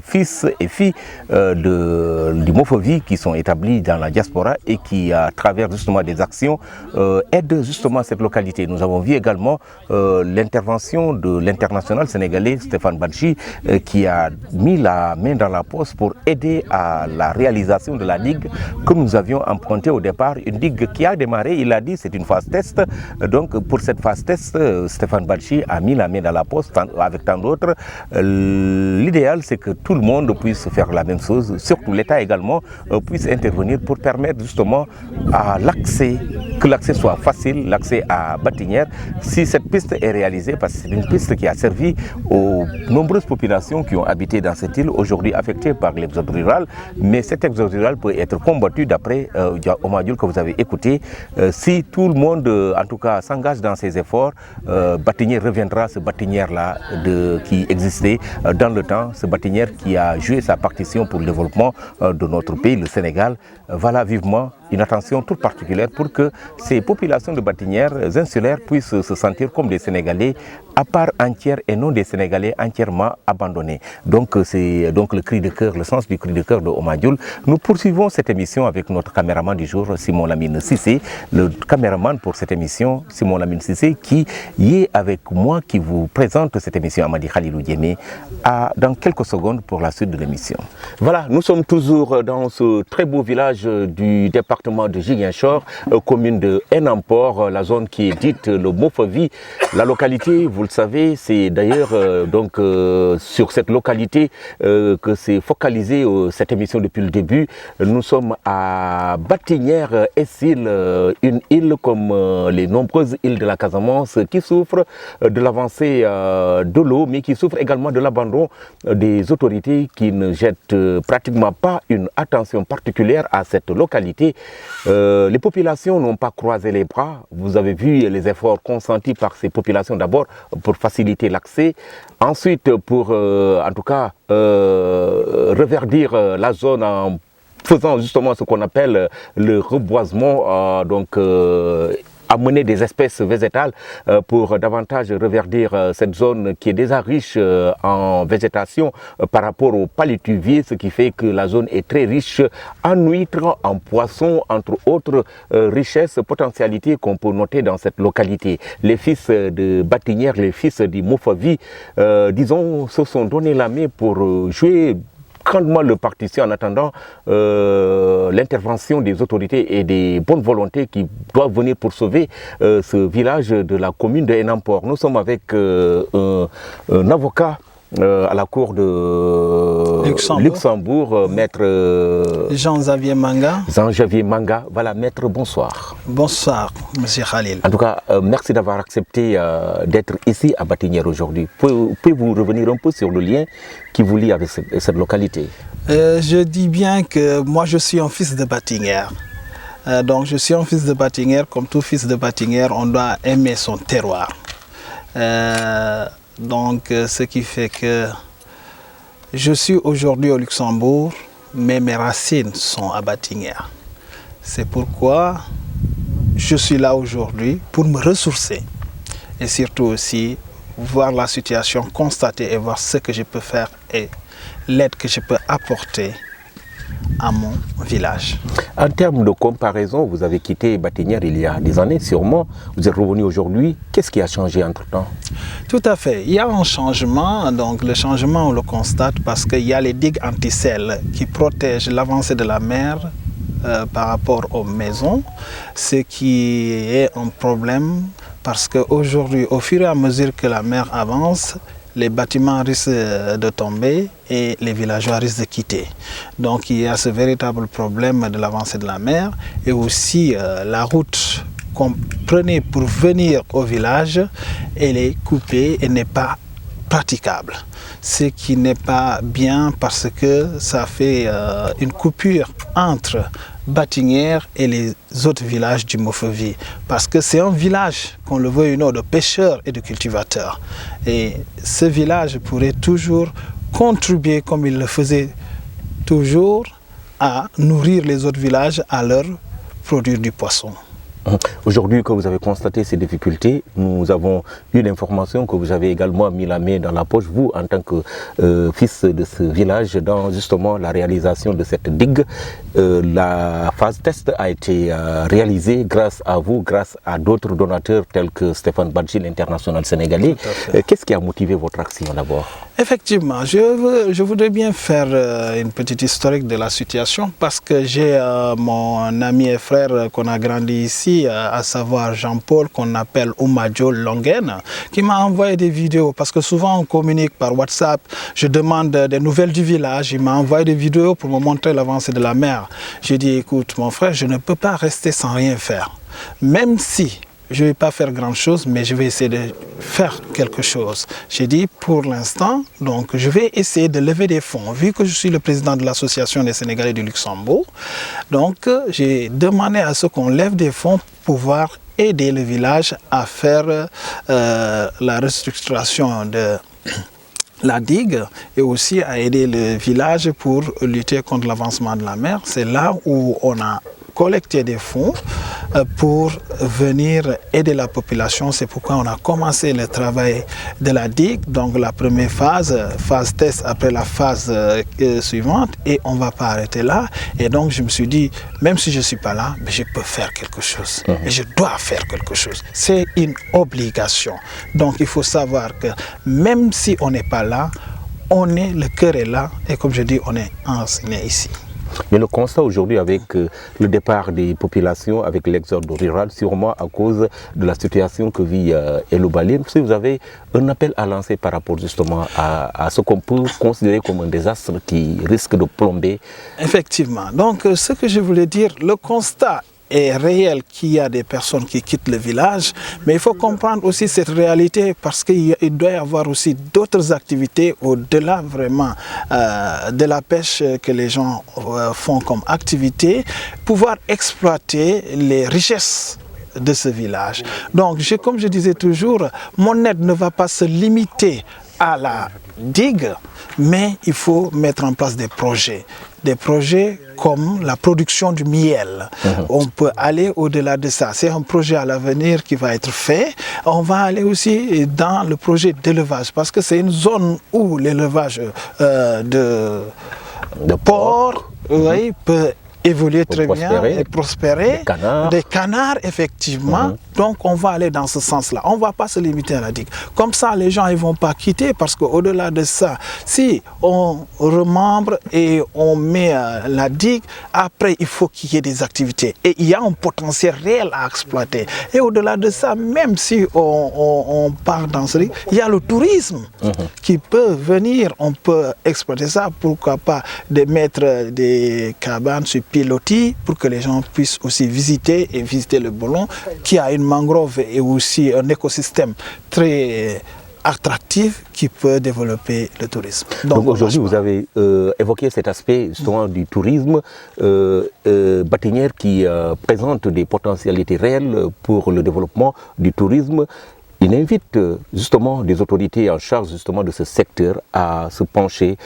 fils et filles du Mofovi qui sont établis dans la diaspora et qui, à travers justement des actions, aident justement cette localité. Nous avons vu également l'intervention de l'international sénégalais Stéphane Badji qui a mis la main dans la poche pour aider à la réalisation de la digue que nous avions empruntée au départ, une digue qui a démarré, il a dit c'est une phase test. Donc pour cette phase test, Stéphane Badji a mis la main dans la poche avec tant d'autres. L'idéal c'est que tout le monde puisse faire la même chose, surtout l'État également puisse intervenir pour permettre justement à que l'accès soit facile, l'accès à Batinière. Si cette piste est réalisée, parce que c'est une piste qui a servi aux nombreuses populations qui ont habité dans cette île, aujourd'hui affectées par l'exode rural, mais cet exode rural peut être combattu d'après Omadioul que vous avez écouté. Si tout le monde, en tout cas, s'engage dans ces efforts, Batinière reviendra, ce Batinière-là qui existait dans le temps, ce Batinière qui a joué sa partition pour le développement de notre pays, le Sénégal. Voilà vivement une attention toute particulière pour que ces populations de Batinière insulaires puissent se sentir comme des Sénégalais à part entière et non des Sénégalais entièrement abandonnés. Donc c'est donc le cri de cœur, le sens du cri de cœur de Oumadioul. Nous poursuivons cette émission avec notre caméraman du jour, Simon Lamine Cissé, le caméraman pour cette émission, Simon Lamine Cissé, qui y est avec moi, qui vous présente cette émission, Amadi Khalilou Diémé, dans quelques secondes pour la suite de l'émission. Voilà, nous sommes toujours dans ce très beau village du département de Ziguinchor, commune de Enampor, la zone qui est dite le Mofovi. La localité, vous le savez, c'est d'ailleurs sur cette localité que s'est focalisée cette émission depuis le début. Nous sommes à Batinière-Essil, une île comme les nombreuses îles de la Casamance qui souffrent de l'avancée de l'eau, mais qui souffrent également de l'abandon des autorités qui ne jettent pratiquement pas une attention particulière à cette localité. Les populations n'ont pas croisé les bras. Vous avez vu les efforts consentis par ces populations d'abord pour faciliter l'accès, ensuite pour en tout cas reverdir la zone en faisant justement ce qu'on appelle le reboisement, amener des espèces végétales pour davantage reverdir cette zone qui est déjà riche en végétation par rapport au palétuvier, ce qui fait que la zone est très riche en huîtres, en poissons, entre autres richesses, potentialités qu'on peut noter dans cette localité. Les fils de Batinière, les fils du Mofovi, disons, se sont donné la main pour jouer grandement le partition en attendant l'intervention des autorités et des bonnes volontés qui doivent venir pour sauver ce village de la commune de Enampor. Nous sommes avec un avocat à la cour de Luxembourg, maître Jean-Xavier Manga. Jean-Xavier Manga. Voilà, maître, bonsoir. Bonsoir, monsieur Khalil. En tout cas, merci d'avoir accepté d'être ici à Batinière aujourd'hui. Pouvez-vous revenir un peu sur le lien qui vous lie avec cette localité? Je dis bien que moi, je suis un fils de Batinière. Donc, je suis un fils de Batinière. Comme tout fils de Batinière, on doit aimer son terroir. Donc, ce qui fait que je suis aujourd'hui au Luxembourg, mais mes racines sont à Batinière. C'est pourquoi je suis là aujourd'hui pour me ressourcer et surtout aussi voir la situation, constater et voir ce que je peux faire et l'aide que je peux apporter à mon village. En termes de comparaison, vous avez quitté Batinière il y a des années sûrement, vous êtes revenu aujourd'hui. Qu'est-ce qui a changé entre-temps? Tout à fait, il y a un changement, donc le changement on le constate parce qu'il y a les digues anti-sel qui protègent l'avancée de la mer par rapport aux maisons, ce qui est un problème parce qu'aujourd'hui, au fur et à mesure que la mer avance, les bâtiments risquent de tomber et les villageois risquent de quitter. Donc il y a ce véritable problème de l'avancée de la mer et aussi la route qu'on prenait pour venir au village, elle est coupée et n'est pas praticable. Ce qui n'est pas bien parce que ça fait une coupure entre Batinière et les autres villages du Mofovi. Parce que c'est un village, qu'on le veuille ou non, de pêcheurs et de cultivateurs. Et ce village pourrait toujours contribuer, comme il le faisait toujours, à nourrir les autres villages, à leur produire du poisson. Aujourd'hui, que vous avez constaté ces difficultés, nous avons eu l'information que vous avez également mis la main dans la poche, vous, en tant que fils de ce village, dans justement la réalisation de cette digue. La phase test a été réalisée grâce à vous, grâce à d'autres donateurs tels que Stéphane Badji, l'international sénégalais. Qu'est-ce qui a motivé votre action d'abord? Effectivement, je voudrais bien faire une petite historique de la situation parce que j'ai mon ami et frère qu'on a grandi ici, à savoir Jean-Paul, qu'on appelle Oumadioul Longen, qui m'a envoyé des vidéos parce que souvent on communique par WhatsApp, je demande des nouvelles du village, il m'a envoyé des vidéos pour me montrer l'avancée de la mer. J'ai dit, écoute mon frère, je ne peux pas rester sans rien faire, même si je ne vais pas faire grand chose, mais je vais essayer de faire quelque chose. J'ai dit, pour l'instant, donc je vais essayer de lever des fonds. Vu que je suis le président de l'association des Sénégalais du Luxembourg, donc j'ai demandé à ce qu'on lève des fonds pour pouvoir aider le village à faire la restructuration de la digue et aussi à aider le village pour lutter contre l'avancement de la mer. C'est là où on a collecté des fonds pour venir aider la population. C'est pourquoi on a commencé le travail de la digue. Donc la première phase test après la phase suivante, et on ne va pas arrêter là. Et donc je me suis dit, même si je ne suis pas là, mais je peux faire quelque chose. Et je dois faire quelque chose. C'est une obligation. Donc il faut savoir que même si on n'est pas là, le cœur est là, et comme je dis, on est enseigné ici. Mais le constat aujourd'hui avec le départ des populations, avec l'exode rural, sûrement à cause de la situation que vit Elobaline, si vous avez un appel à lancer par rapport justement à ce qu'on peut considérer comme un désastre qui risque de plomber. Effectivement. Donc ce que je voulais dire, le constat est réel qu'il y a des personnes qui quittent le village, mais il faut comprendre aussi cette réalité parce qu'il doit y avoir aussi d'autres activités au-delà vraiment de la pêche que les gens font comme activité, pouvoir exploiter les richesses de ce village. Donc, comme je disais toujours, mon aide ne va pas se limiter à la digue, mais il faut mettre en place des projets comme la production du miel. On peut aller au-delà de ça. C'est un projet à l'avenir qui va être fait. On va aller aussi dans le projet d'élevage parce que c'est une zone où l'élevage de porc peut évoluer très bien et prospérer. Des canards, effectivement. Donc on va aller dans ce sens-là. On ne va pas se limiter à la digue. Comme ça, les gens ne vont pas quitter parce qu'au-delà de ça, si on remembre et on met la digue, après il faut qu'il y ait des activités. Et il y a un potentiel réel à exploiter. Et au-delà de ça, même si on part dans ce digue, il y a le tourisme qui peut venir. On peut exploiter ça. Pourquoi pas de mettre des cabanes sur pilotis pour que les gens puissent aussi visiter le Bolon qui a une mangrove et aussi un écosystème très attractif qui peut développer le tourisme. Donc aujourd'hui vous avez évoqué cet aspect justement du tourisme Batinière qui présente des potentialités réelles pour le développement du tourisme. Il invite justement des autorités en charge justement de ce secteur à se pencher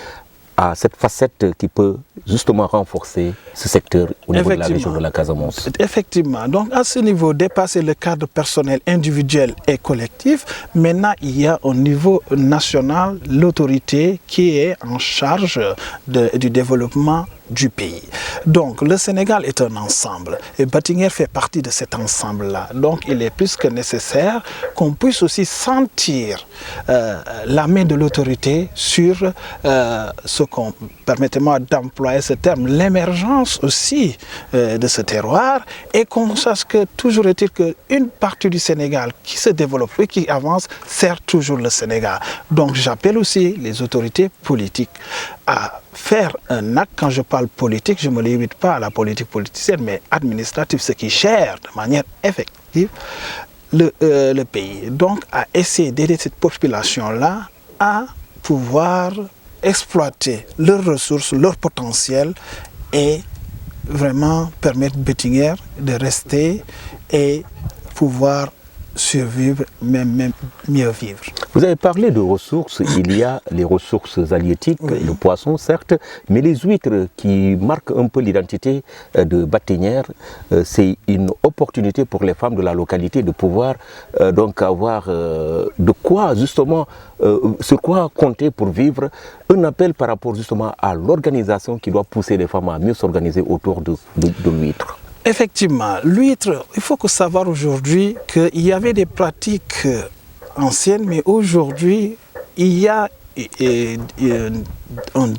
à cette facette qui peut justement renforcer ce secteur au niveau de la région de la Casamance. Effectivement. Donc à ce niveau, dépasser le cadre personnel, individuel et collectif, maintenant il y a au niveau national l'autorité qui est en charge du développement du pays. Donc le Sénégal est un ensemble et Batinière fait partie de cet ensemble-là. Donc il est plus que nécessaire qu'on puisse aussi sentir la main de l'autorité sur ce qu'on, permettez-moi d'employer ce terme, l'émergence aussi de ce terroir, et qu'on sache que toujours est-il qu'une partie du Sénégal qui se développe et qui avance sert toujours le Sénégal. Donc j'appelle aussi les autorités politiques à faire un acte. Quand je parle politique, je ne me limite pas à la politique politicienne, mais administrative, ce qui gère de manière effective le pays. Donc à essayer d'aider cette population-là à pouvoir exploiter leurs ressources, leur potentiel et vraiment permettre Batinière de rester et pouvoir survivre, même mieux vivre. Vous avez parlé de ressources, il y a les ressources halieutiques, le poisson certes, mais les huîtres qui marquent un peu l'identité de Batinière, c'est une opportunité pour les femmes de la localité de pouvoir donc avoir de quoi justement, sur quoi compter pour vivre. Un appel par rapport justement à l'organisation qui doit pousser les femmes à mieux s'organiser autour de l'huître. Effectivement, l'huître, il faut savoir aujourd'hui qu'il y avait des pratiques anciennes, mais aujourd'hui, il y a un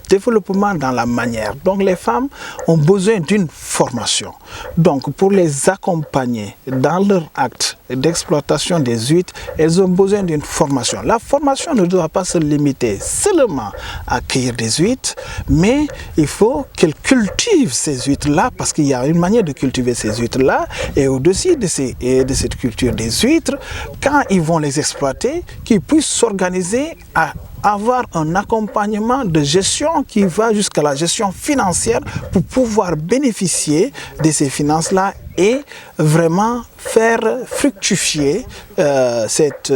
développement dans la manière. Donc les femmes ont besoin d'une formation. Donc pour les accompagner dans leur acte d'exploitation des huîtres, elles ont besoin d'une formation. La formation ne doit pas se limiter seulement à cueillir des huîtres, mais il faut qu'elles cultivent ces huîtres-là, parce qu'il y a une manière de cultiver ces huîtres-là, et au-dessus de cette culture des huîtres, quand ils vont les exploiter, qu'ils puissent s'organiser à avoir un accompagnement de gestion qui va jusqu'à la gestion financière pour pouvoir bénéficier de ces finances-là et vraiment faire fructifier cette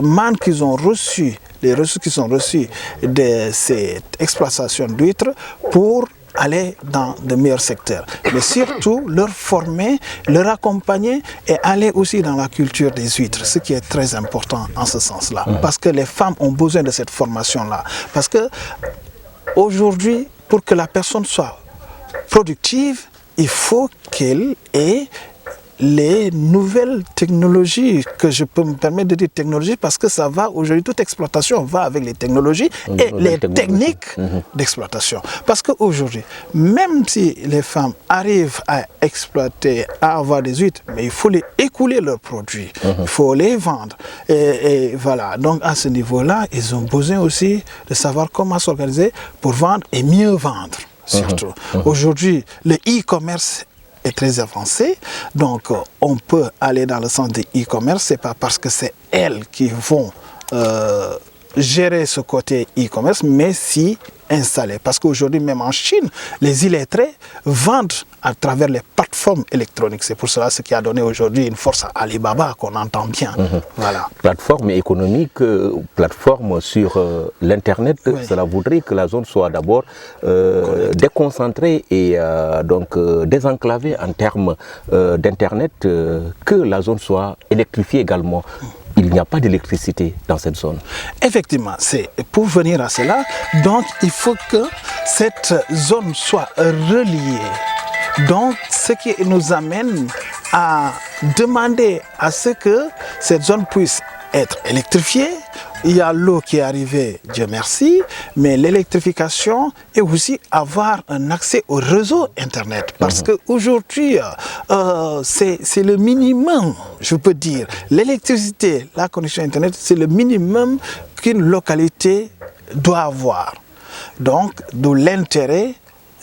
manne qu'ils ont reçue, les ressources qui sont reçues de cette exploitation d'huîtres pour aller dans de meilleurs secteurs. Mais surtout, leur former, leur accompagner et aller aussi dans la culture des huîtres, ce qui est très important en ce sens-là. Parce que les femmes ont besoin de cette formation-là. Parce que aujourd'hui, pour que la personne soit productive, il faut qu'elle ait les nouvelles technologies, que je peux me permettre de dire technologie, parce que ça va, aujourd'hui, toute exploitation va avec les technologies et les techniques d'exploitation. Parce qu'aujourd'hui, même si les femmes arrivent à exploiter, à avoir des huîtres, mais il faut les écouler leurs produits, il faut les vendre. Et voilà, donc à ce niveau-là, ils ont besoin aussi de savoir comment s'organiser pour vendre et mieux vendre, surtout. Aujourd'hui, le e-commerce est très avancé, donc on peut aller dans le sens de e-commerce, c'est pas parce que c'est elles qui vont gérer ce côté e-commerce, mais si installé. Parce qu'aujourd'hui, même en Chine, les illettrés vendent à travers les plateformes électroniques. C'est pour cela ce qui a donné aujourd'hui une force à Alibaba qu'on entend bien. Voilà. Plateforme économique, plateforme sur l'Internet, cela voudrait que la zone soit d'abord déconcentrée et donc désenclavée en termes d'Internet, que la zone soit électrifiée également. Il n'y a pas d'électricité dans cette zone. Effectivement, c'est pour venir à cela, donc il faut que cette zone soit reliée. Donc, ce qui nous amène à demander à ce que cette zone puisse être électrifiée. Il y a l'eau qui est arrivée, Dieu merci, mais l'électrification est aussi avoir un accès au réseau Internet. Parce qu'aujourd'hui, c'est le minimum, je peux dire. L'électricité, la connexion Internet, c'est le minimum qu'une localité doit avoir. Donc, d'où l'intérêt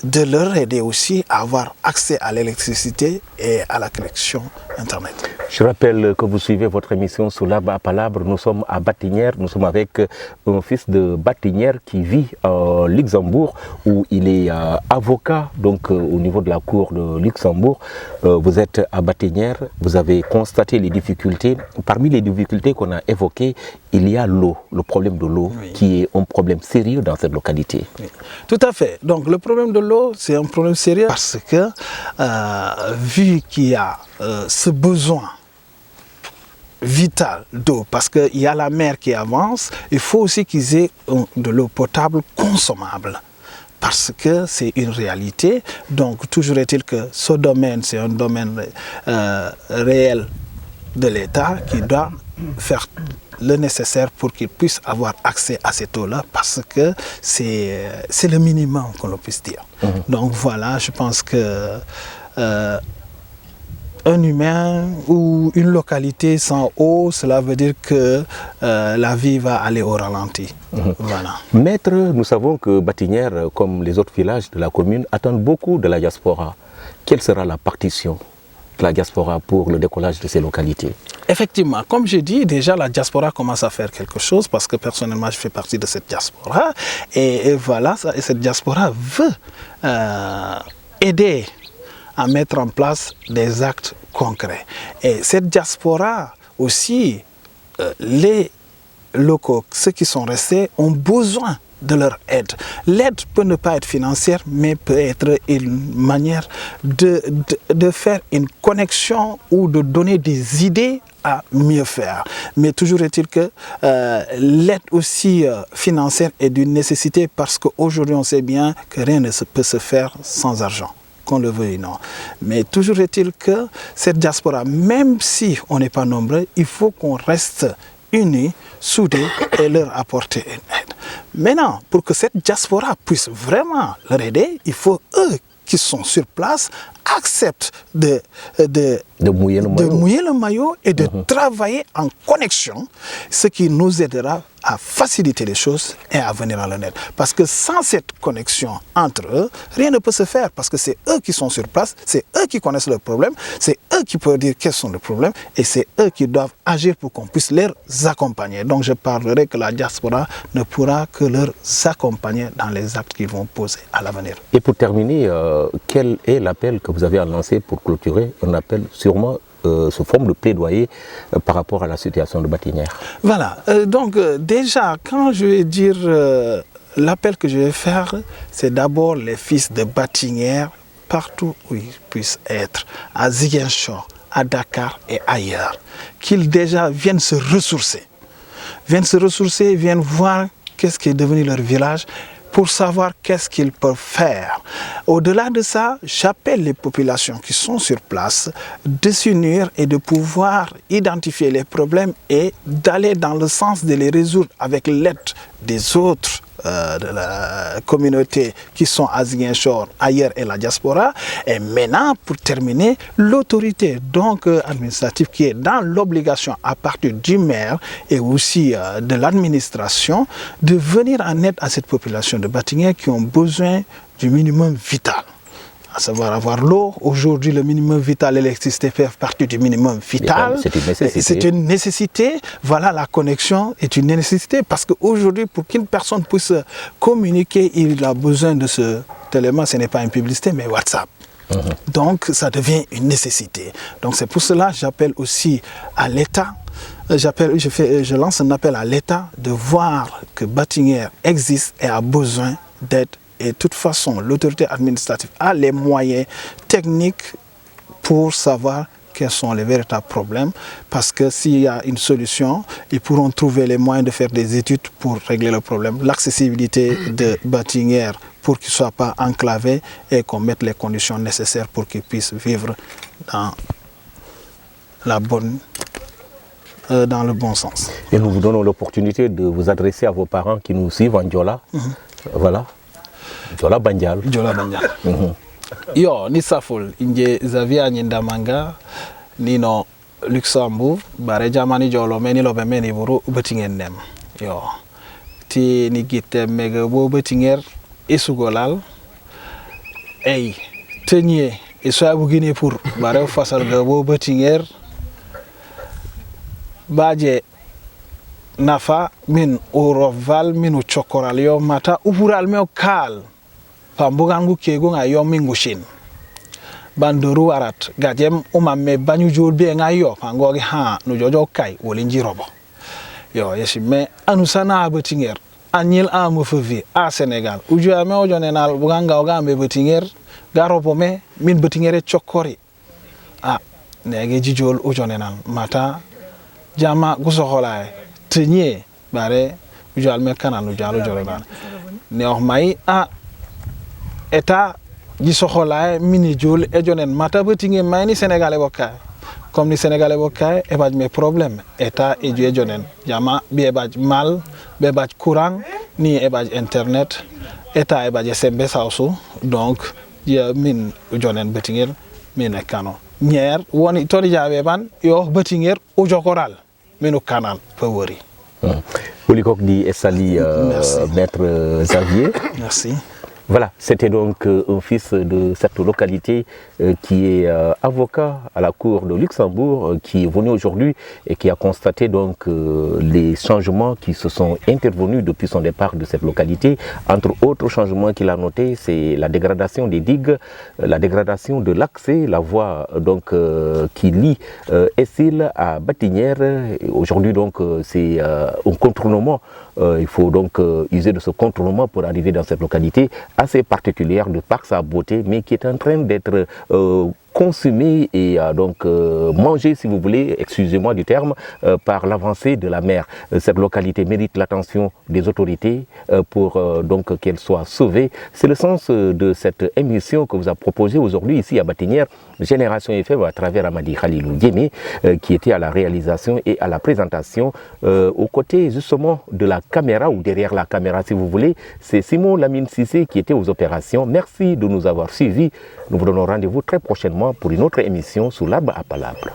de leur aider aussi à avoir accès à l'électricité et à la connexion Internet. Je rappelle que vous suivez votre émission Soulaba à Palabre. Nous sommes à Batinière. Nous sommes avec un fils de Batinière qui vit au Luxembourg, où il est avocat, donc au niveau de la cour de Luxembourg. Vous êtes à Batinière, vous avez constaté les difficultés. Parmi les difficultés qu'on a évoquées, il y a l'eau, le problème de l'eau, qui est un problème sérieux dans cette localité. Oui. Tout à fait. Donc le problème de l'eau, c'est un problème sérieux parce que vu qu'il y a ce besoin vital d'eau, parce qu'il y a la mer qui avance, il faut aussi qu'ils aient de l'eau potable consommable. Parce que c'est une réalité. Donc toujours est-il que ce domaine, c'est un domaine réel de l'État qui doit faire le nécessaire pour qu'ils puissent avoir accès à cette eau-là, parce que c'est le minimum qu'on puisse dire. Donc voilà, je pense que un humain ou une localité sans eau, cela veut dire que la vie va aller au ralenti. Voilà. Maître, nous savons que Batinière, comme les autres villages de la commune, attendent beaucoup de la diaspora. Quelle sera la partition de la diaspora pour le décollage de ces localités? Effectivement, comme je dis, déjà la diaspora commence à faire quelque chose, parce que personnellement je fais partie de cette diaspora, et voilà, et cette diaspora veut aider à mettre en place des actes concrets. Et cette diaspora aussi, les locaux, ceux qui sont restés, ont besoin de leur aide. L'aide peut ne pas être financière, mais peut être une manière de faire une connexion ou de donner des idées à mieux faire. Mais toujours est-il que l'aide aussi financière est d'une nécessité, parce qu'aujourd'hui on sait bien que rien ne peut se faire sans argent, qu'on le veuille ou non. Mais toujours est-il que cette diaspora, même si on n'est pas nombreux, il faut qu'on reste unis, soudés et leur apporter une aide. Maintenant, pour que cette diaspora puisse vraiment leur aider, il faut eux qui sont sur place acceptent de mouiller le maillot et de travailler en connexion, ce qui nous aidera à faciliter les choses et à venir à leur aide. Parce que sans cette connexion entre eux, rien ne peut se faire, parce que c'est eux qui sont sur place, c'est eux qui connaissent leurs problèmes, c'est eux qui peuvent dire quels sont les problèmes, et c'est eux qui doivent agir pour qu'on puisse les accompagner. Donc je parlerai que la diaspora ne pourra que leur accompagner dans les actes qu'ils vont poser à l'avenir. Et pour terminer, quel est l'appel que vous avez à lancer pour clôturer? Un appel sûrement sous forme de plaidoyer par rapport à la situation de Batinière. Voilà, donc déjà, quand je vais dire l'appel que je vais faire, c'est d'abord les fils de Batinière, partout où ils puissent être, à Ziguinchor, à Dakar et ailleurs, qu'ils déjà viennent se ressourcer, viennent voir qu'est-ce qui est devenu leur village, pour savoir qu'est-ce qu'ils peuvent faire. Au-delà de ça, j'appelle les populations qui sont sur place de s'unir et de pouvoir identifier les problèmes et d'aller dans le sens de les résoudre avec l'aide des autres de la communauté qui sont à Ziguinchor, ailleurs et la diaspora. Et maintenant, pour terminer, l'autorité donc administrative qui est dans l'obligation à partir du maire et aussi de l'administration de venir en aide à cette population de Batinière qui ont besoin du minimum vital. À savoir avoir l'eau. Aujourd'hui, le minimum vital, l'électricité fait partie du minimum vital. C'est une nécessité. Voilà, la connexion est une nécessité parce qu'aujourd'hui, pour qu'une personne puisse communiquer, il a besoin de ce tellement, ce n'est pas une publicité, mais WhatsApp. Donc, ça devient une nécessité. Donc, c'est pour cela que j'appelle aussi à l'État. Je lance un appel à l'État de voir que Batinière existe et a besoin d'aide. Et de toute façon, l'autorité administrative a les moyens techniques pour savoir quels sont les véritables problèmes. Parce que s'il y a une solution, ils pourront trouver les moyens de faire des études pour régler le problème. L'accessibilité de Batinière pour qu'il ne soit pas enclavé et qu'on mette les conditions nécessaires pour qu'il puisse vivre dans le bon sens. Et nous vous donnons l'opportunité de vous adresser à vos parents qui nous suivent en Diola. Voilà. Diola Bandial. Yo, ni safol, inje Xavier Nyindamanga, nino Luxembourg, bare jamani jolo meni lobe meni buru betingen nem. Yo, ti ni gite mega bo betinger isugolal, ey, tenye, iswa bugine pour bare fasal ga bo betinger, baje nafa min uroval minu chokoral yo mata upural meo kal pambugangu kego nga yo mingushin bandoru arat gajem umame banyu jol be nga yo pangogi ha no jojo kai wolinji robo yo yeshi me anusana abetinger anyil amu fevi a Sénégal uju ame ojo nenal buganga ogambe betinger garobo me min betingere chokori nege jijol ujo nenal mata jama gusoxolaay tenye bare ujal me kanal nu jalo joroban ne wax may état ji soxolaay mini jol e jonen mata betinge may ni sénégalais bokay comme ni sénégalais bokay e baj me problème état e ju e jonen jama bi e baj mal be baj courant ni e baj internet état e baj sembe sawsu donc ya min jonen betinger min e kano ñer woni toni jabe ban yo betinger o jokoral minu canal favori. Polycoque dit Essali, maître Xavier. Merci. Voilà, c'était donc un fils de cette localité qui est avocat à la cour de Luxembourg, qui est venu aujourd'hui et qui a constaté donc les changements qui se sont intervenus depuis son départ de cette localité. Entre autres changements qu'il a notés, c'est la dégradation des digues, la dégradation de l'accès, la voie donc qui lie Essil à Batinière. Aujourd'hui donc c'est un contournement. Il faut donc user de ce contournement pour arriver dans cette localité assez particulière de par sa beauté, mais qui est en train d'être consumé et donc mangé, si vous voulez, excusez-moi du terme, par l'avancée de la mer. Cette localité mérite l'attention des autorités pour donc qu'elle soit sauvée. C'est le sens de cette émission que vous a proposée aujourd'hui ici à Batinière, Génération FM, à travers Amadi Khalilou Diémé, qui était à la réalisation et à la présentation, aux côtés justement de la caméra, ou derrière la caméra si vous voulez. C'est Simon Lamine Sissé qui était aux opérations. Merci de nous avoir suivis. Nous vous donnons rendez-vous très prochainement pour une autre émission sous l'arbre à palabres.